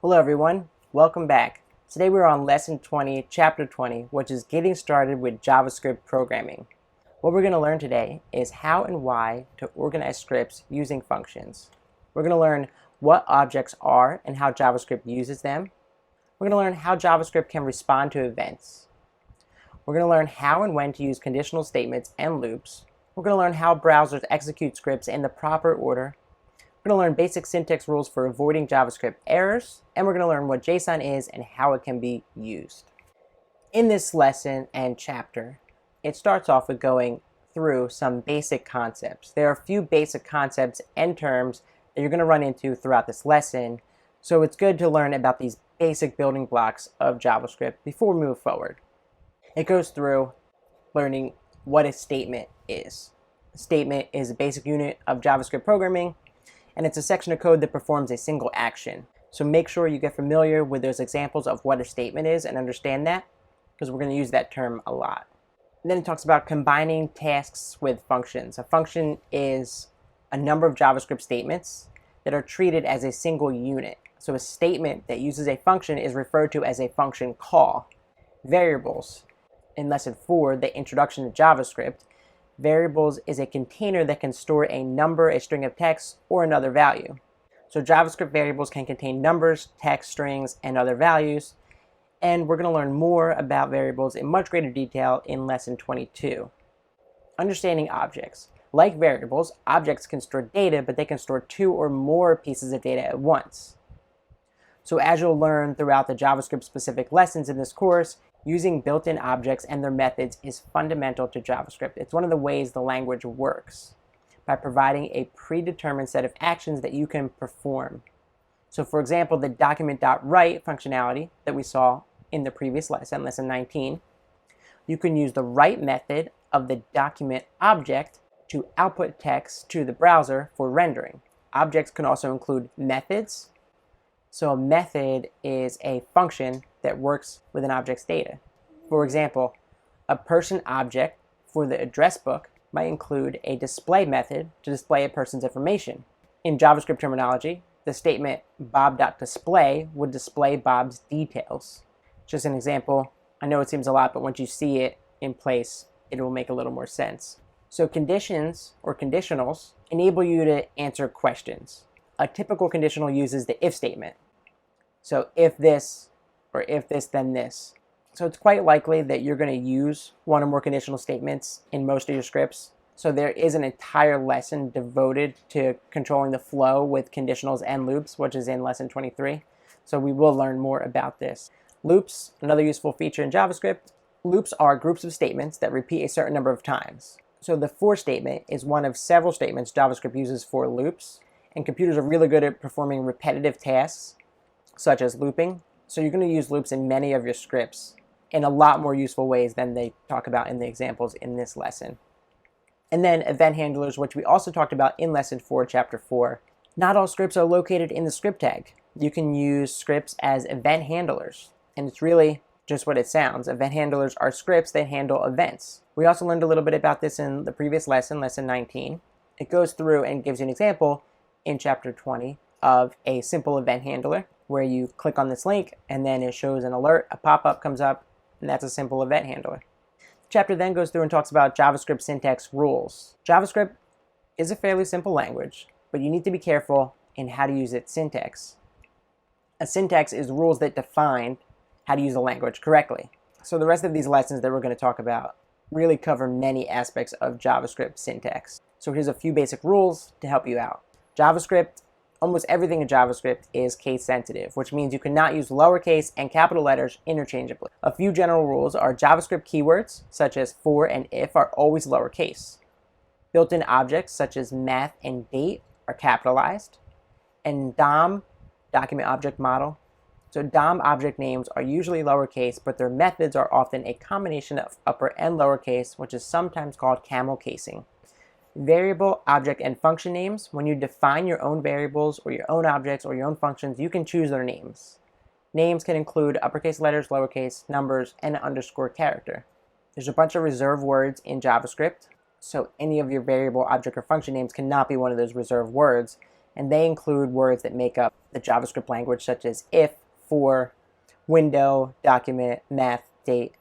Hello everyone, welcome back. Today we're on lesson 20, chapter 20, which is getting started with JavaScript programming. What we're going to learn today is how and why to organize scripts using functions. We're going to learn what objects are and how JavaScript uses them. We're going to learn how JavaScript can respond to events. We're going to learn how and when to use conditional statements and loops. We're going to learn how browsers execute scripts in the proper order. We're going to learn basic syntax rules for avoiding JavaScript errors, and we're going to learn what JSON is and how it can be used. In this lesson and chapter, it starts off with going through some basic concepts. There are a few basic concepts and terms that you're going to run into throughout this lesson, so it's good to learn about these basic building blocks of JavaScript before we move forward. It goes through learning what a statement is. A statement is a basic unit of JavaScript programming, and it's a section of code that performs a single action. So make sure you get familiar with those examples of what a statement is and understand that, because we're going to use that term a lot. And then it talks about combining tasks with functions. A function is a number of JavaScript statements that are treated as a single unit. So a statement that uses a function is referred to as a function call. Variables. In lesson 4, the introduction to JavaScript, variables is a container that can store a number, a string of text, or another value. So JavaScript variables can contain numbers, text, strings, and other values. And we're going to learn more about variables in much greater detail in lesson 22. Understanding objects. Like variables, objects can store data, but they can store 2 or more pieces of data at once. So as you'll learn throughout the JavaScript-specific lessons in this course, using built-in objects and their methods is fundamental to JavaScript. It's one of the ways the language works, by providing a predetermined set of actions that you can perform. So for example, the document.write functionality that we saw in the previous lesson, lesson 19, you can use the write method of the document object to output text to the browser for rendering. Objects can also include methods. So a method is a function that works with an object's data. For example, a person object for the address book might include a display method to display a person's information. In JavaScript terminology, the statement bob.display would display Bob's details. Just an example. I know it seems a lot, but once you see it in place, it will make a little more sense. So conditions or conditionals enable you to answer questions. A typical conditional uses the if statement. So if this, or if this, then this. So it's quite likely that you're going to use one or more conditional statements in most of your scripts. So there is an entire lesson devoted to controlling the flow with conditionals and loops, which is in lesson 23. So we will learn more about this. Loops, another useful feature in JavaScript. Loops are groups of statements that repeat a certain number of times. So the for statement is one of several statements JavaScript uses for loops. And computers are really good at performing repetitive tasks, such as looping. So you're going to use loops in many of your scripts in a lot more useful ways than they talk about in the examples in this lesson. And then event handlers, which we also talked about in lesson 4, chapter 4. Not all scripts are located in the script tag. You can use scripts as event handlers. And it's really just what it sounds. Event handlers are scripts that handle events. We also learned a little bit about this in the previous lesson, lesson 19. It goes through and gives you an example in chapter 20 of a simple event handler where you click on this link and then it shows an alert, a pop-up comes up, and that's a simple event handler. The chapter then goes through and talks about JavaScript syntax rules. JavaScript is a fairly simple language, but you need to be careful in how to use its syntax. A syntax is rules that define how to use the language correctly. So the rest of these lessons that we're going to talk about really cover many aspects of JavaScript syntax. So here's a few basic rules to help you out. JavaScript, almost everything in JavaScript is case sensitive, which means you cannot use lowercase and capital letters interchangeably. A few general rules are JavaScript keywords, such as for and if, are always lowercase. Built-in objects, such as math and date, are capitalized. And DOM, document object model. So DOM object names are usually lowercase, but their methods are often a combination of upper and lowercase, which is sometimes called camel casing. Variable, object, and function names. When you define your own variables or your own objects or your own functions, you can choose their names. Names can include uppercase letters, lowercase, numbers, and an underscore character. There's a bunch of reserved words in JavaScript, so any of your variable, object, or function names cannot be one of those reserved words, and they include words that make up the JavaScript language, such as if, for, window, document, math, date.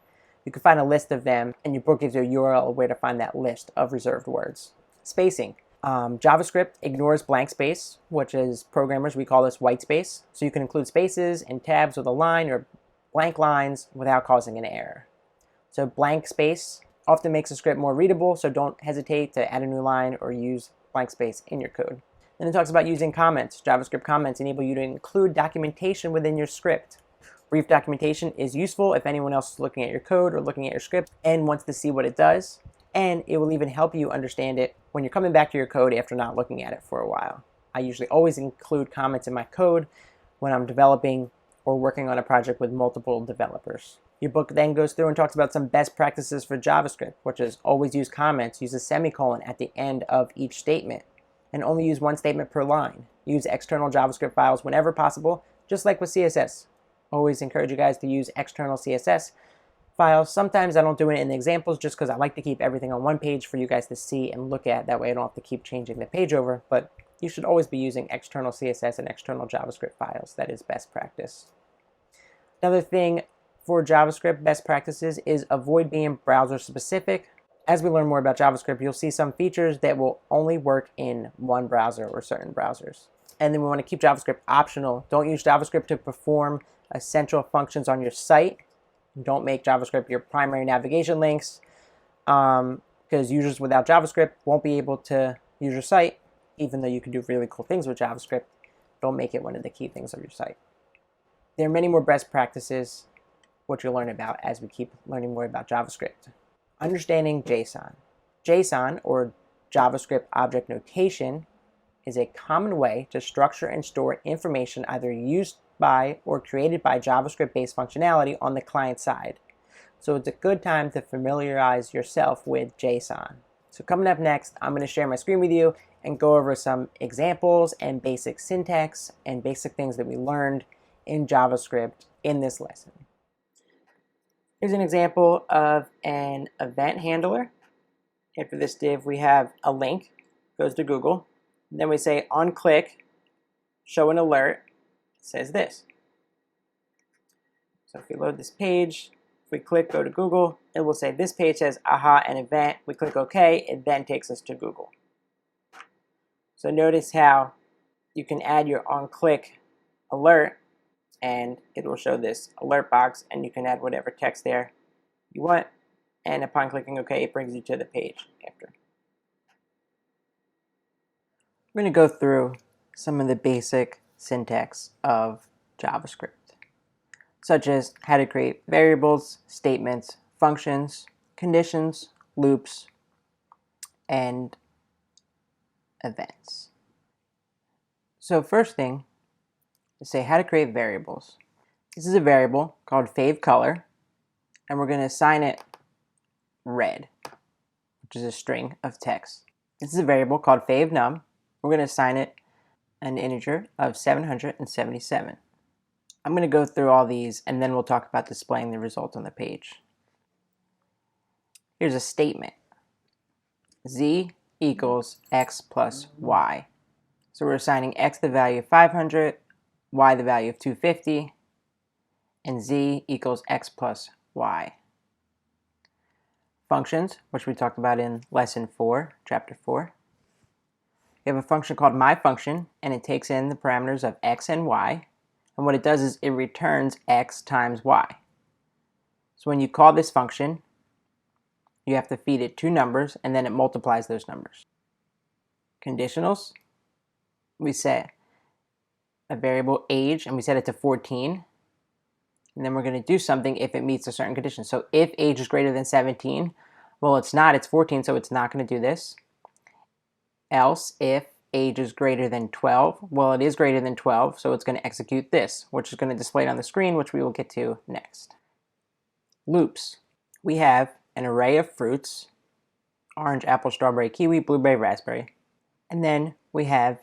You can find a list of them, and your book gives you a URL where to find that list of reserved words. Spacing. JavaScript ignores blank space, which as programmers we call this white space. So you can include spaces and tabs with a line or blank lines without causing an error. So blank space often makes a script more readable, so don't hesitate to add a new line or use blank space in your code. Then it talks about using comments. JavaScript comments enable you to include documentation within your script. Brief documentation is useful if anyone else is looking at your code or looking at your script and wants to see what it does. And it will even help you understand it when you're coming back to your code after not looking at it for a while. I usually always include comments in my code when I'm developing or working on a project with multiple developers. Your book then goes through and talks about some best practices for JavaScript, which is always use comments, use a semicolon at the end of each statement, and only use one statement per line. Use external JavaScript files whenever possible, just like with CSS. Always encourage you guys to use external CSS files. Sometimes I don't do it in the examples just because I like to keep everything on one page for you guys to see and look at. That way I don't have to keep changing the page over, but you should always be using external CSS and external JavaScript files. That is best practice. Another thing for JavaScript best practices is avoid being browser specific. As we learn more about JavaScript, you'll see some features that will only work in one browser or certain browsers. And then we want to keep JavaScript optional. Don't use JavaScript to perform essential functions on your site. Don't make JavaScript your primary navigation links because users without JavaScript won't be able to use your site, even though you can do really cool things with JavaScript. Don't make it one of the key things of your site. There are many more best practices which you'll learn about as we keep learning more about JavaScript. Understanding JSON. JSON, or JavaScript Object Notation, is a common way to structure and store information either used by or created by JavaScript-based functionality on the client side. So it's a good time to familiarize yourself with JSON. So coming up next, I'm going to share my screen with you and go over some examples and basic syntax and basic things that we learned in JavaScript in this lesson. Here's an example of an event handler. After this div, we have a link, goes to Google. Then we say on click, show an alert, it says this. So if we load this page, if we click go to Google, it will say this page says aha, an event. We click OK, it then takes us to Google. So notice how you can add your on click alert and it will show this alert box and you can add whatever text there you want, and upon clicking OK, it brings you to the page after. We're going to go through some of the basic syntax of JavaScript, such as how to create variables, statements, functions, conditions, loops, and events. So first thing, is say how to create variables. This is a variable called favColor, and we're going to assign it red, which is a string of text. This is a variable called favNum. We're going to assign it an integer of 777. I'm going to go through all these and then we'll talk about displaying the result on the page. Here's a statement. Z equals x plus y. So we're assigning x the value of 500, y the value of 250, and z equals x plus y. Functions, which we talked about in lesson 4, chapter 4. We have a function called myFunction, and it takes in the parameters of x and y. And what it does is it returns x times y. So when you call this function, you have to feed it two numbers, and then it multiplies those numbers. Conditionals, we set a variable age, and we set it to 14. And then we're going to do something if it meets a certain condition. So if age is greater than 17, well, it's not, it's 14, so it's not going to do this. Else, if age is greater than 12, well, it is greater than 12, so it's going to execute this, which is going to display it on the screen, which we will get to next. Loops. We have an array of fruits, orange, apple, strawberry, kiwi, blueberry, raspberry. And then we have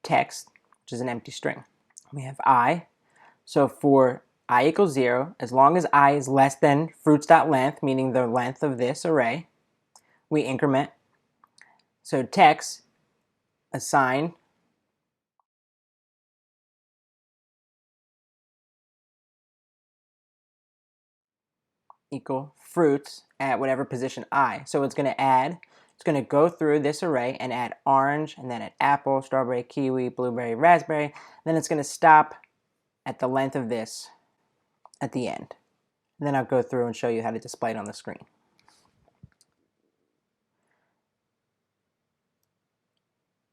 text, which is an empty string. We have I. So for I equals 0, as long as I is less than fruits.length, meaning the length of this array, we increment. So text, assign equal fruits at whatever position I. So it's going to go through this array and add orange, and then add apple, strawberry, kiwi, blueberry, raspberry. Then it's going to stop at the length of this at the end. And then I'll go through and show you how to display it on the screen.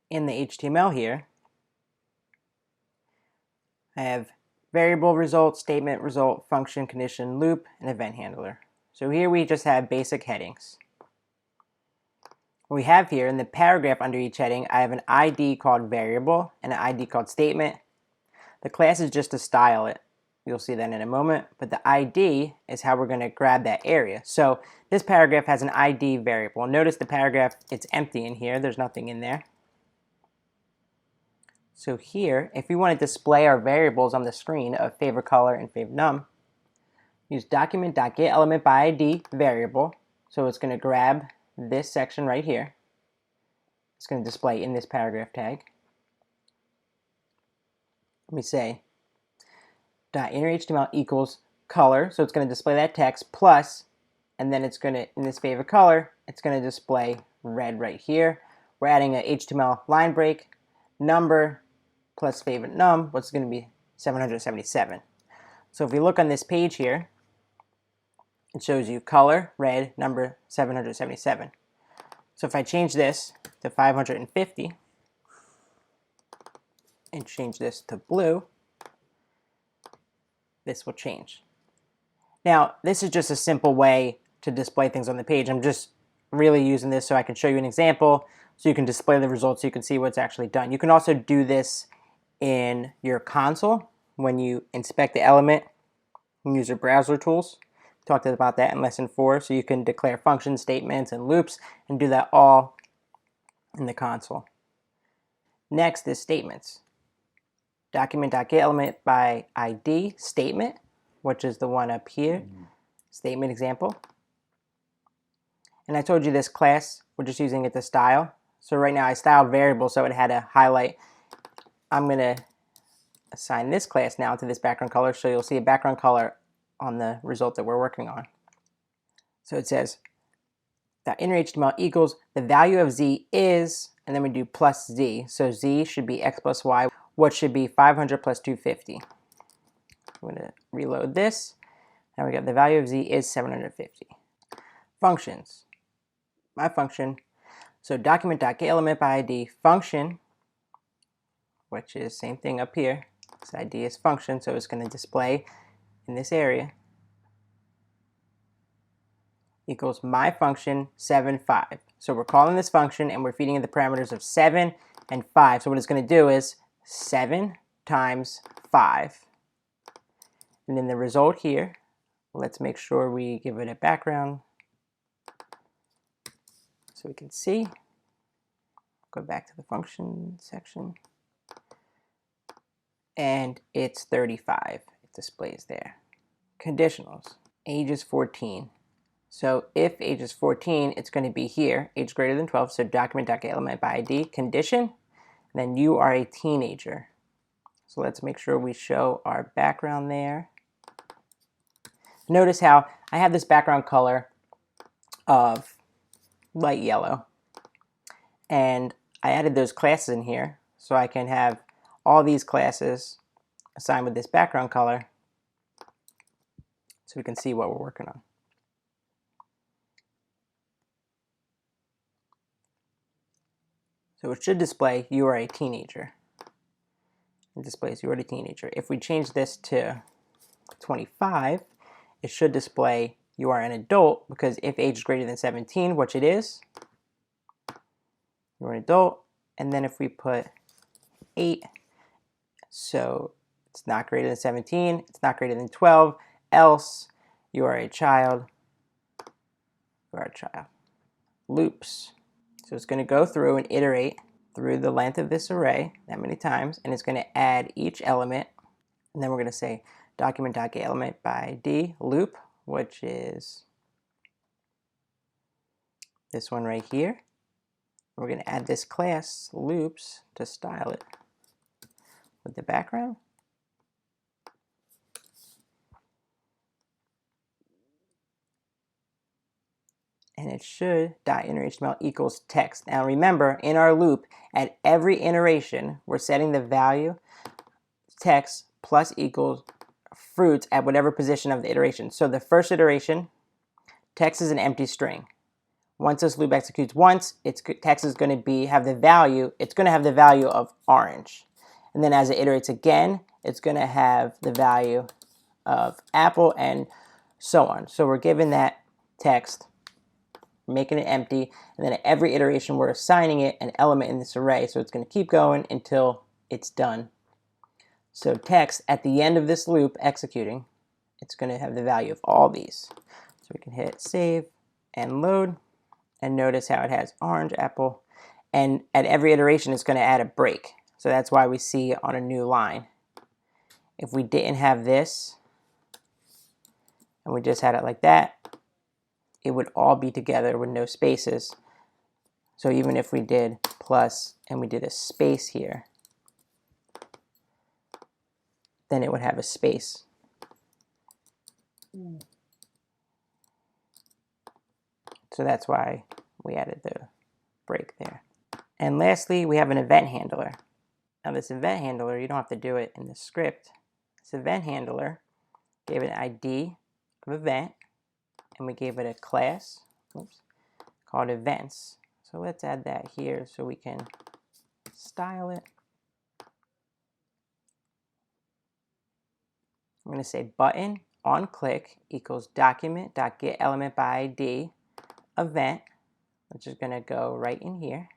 In the HTML here, I have variable result, statement result, function, condition, loop, and event handler. So here we just have basic headings. What we have here in the paragraph under each heading, I have an ID called variable and an ID called statement. The class is just to style it. You'll see that in a moment, but the ID is how we're going to grab that area. So this paragraph has an ID variable. Notice the paragraph, it's empty in here. There's nothing in there. So here, if we want to display our variables on the screen of favorite color and favorite num, use document.getElementById variable. So it's going to grab this section right here. It's going to display in this paragraph tag. Let me say .innerHTML equals color, so it's going to display that text plus, and then it's going to, in this favorite color, it's going to display red right here. We're adding a HTML line break, number plus favorite num, what's going to be 777. So if we look on this page here, it shows you color, red, number 777. So if I change this to 550 and change this to blue, this will change. Now, this is just a simple way to display things on the page. I'm just really using this so I can show you an example so you can display the results so you can see what's actually done. You can also do this in your console when you inspect the element and use your browser tools. We talked about that in lesson 4, so you can declare function statements and loops and do that all in the console. Next is statements. Document.getElementById statement, which is the one up here, statement example. And I told you this class, we're just using it to style. So right now I styled variable, so it had a highlight. I'm going to assign this class now to this background color, so you'll see a background color on the result that we're working on. So it says .innerHTML equals the value of z is, and then we do plus z. So z should be x plus y, what should be 500 plus 250. I'm going to reload this. Now we got the value of z is 750. Functions. My function. So document.getElementById function, which is same thing up here. This ID is function, so it's going to display in this area, equals my function 7, 5. So we're calling this function and we're feeding it the parameters of 7 and 5. So what it's going to do is 7 times 5. And then the result here, let's make sure we give it a background so we can see. Go back to the function section. And it's 35. It displays there. Conditionals. Age is 14. So if age is 14, it's going to be here, age greater than 12. So document.getElementById condition. And then you are a teenager. So let's make sure we show our background there. Notice how I have this background color of light yellow. And I added those classes in here so I can have all these classes assigned with this background color so we can see what we're working on. So it should display you are a teenager. It displays you are a teenager. If we change this to 25, it should display you are an adult, because if age is greater than 17, which it is, you're an adult. And then if we put 8, so it's not greater than 17, it's not greater than 12, else you are a child, you are a child. Loops. So it's going to go through and iterate through the length of this array that many times, and it's going to add each element, and then we're going to say document.getElementById loop, which is this one right here. We're going to add this class loops to style it with the background. and it should .innerHTML equals text. Now remember, in our loop, at every iteration, we're setting the value text plus equals fruits at whatever position of the iteration. So the first iteration, text is an empty string. Once this loop executes once, text is going to have the value. It's going to have the value of orange, and then as it iterates again, it's going to have the value of apple, and so on. So we're given that text, making it empty, and then at every iteration we're assigning it an element in this array, so it's going to keep going until it's done. So text at the end of this loop executing, it's going to have the value of all these. So we can hit save and load, and notice how it has orange, apple, and at every iteration it's going to add a break. So that's why we see on a new line. If we didn't have this and we just had it like that, it would all be together with no spaces. So even if we did plus and we did a space here, then it would have a space. So that's why we added the break there. And lastly, we have an event handler. Now this event handler, you don't have to do it in the script. This event handler gave it an ID of event, and we gave it a class, called events. So let's add that here so we can style it. I'm going to say button on click equals document.getElementById event, which is going to go right in here.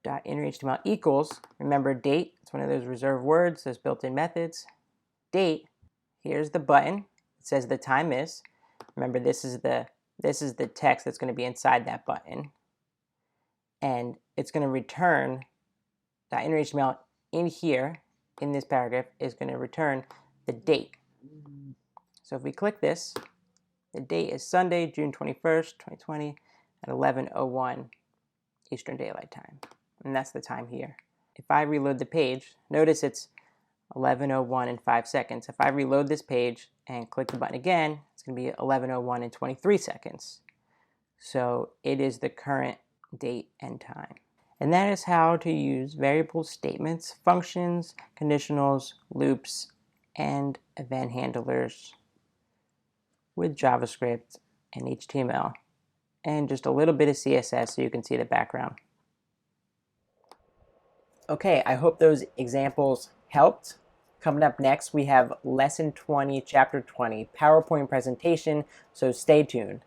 .innerHTML equals, remember date, it's one of those reserved words, those built-in methods. Date, here's the button, it says the time is. Remember this is the text that's going to be inside that button. And it's going to return .innerHTML in here, in this paragraph, is going to return the date. So if we click this, the date is Sunday, June 21st, 2020 at 11:01 Eastern Daylight Time. And that's the time here. If I reload the page, notice it's 11:01 and 5 seconds. If I reload this page and click the button again, it's going to be 11:01 and 23 seconds. So it is the current date and time. And that is how to use variable statements, functions, conditionals, loops, and event handlers with JavaScript and HTML, and just a little bit of CSS so you can see the background. Okay, I hope those examples helped. Coming up next, we have Lesson 20, Chapter 20, PowerPoint presentation, so stay tuned.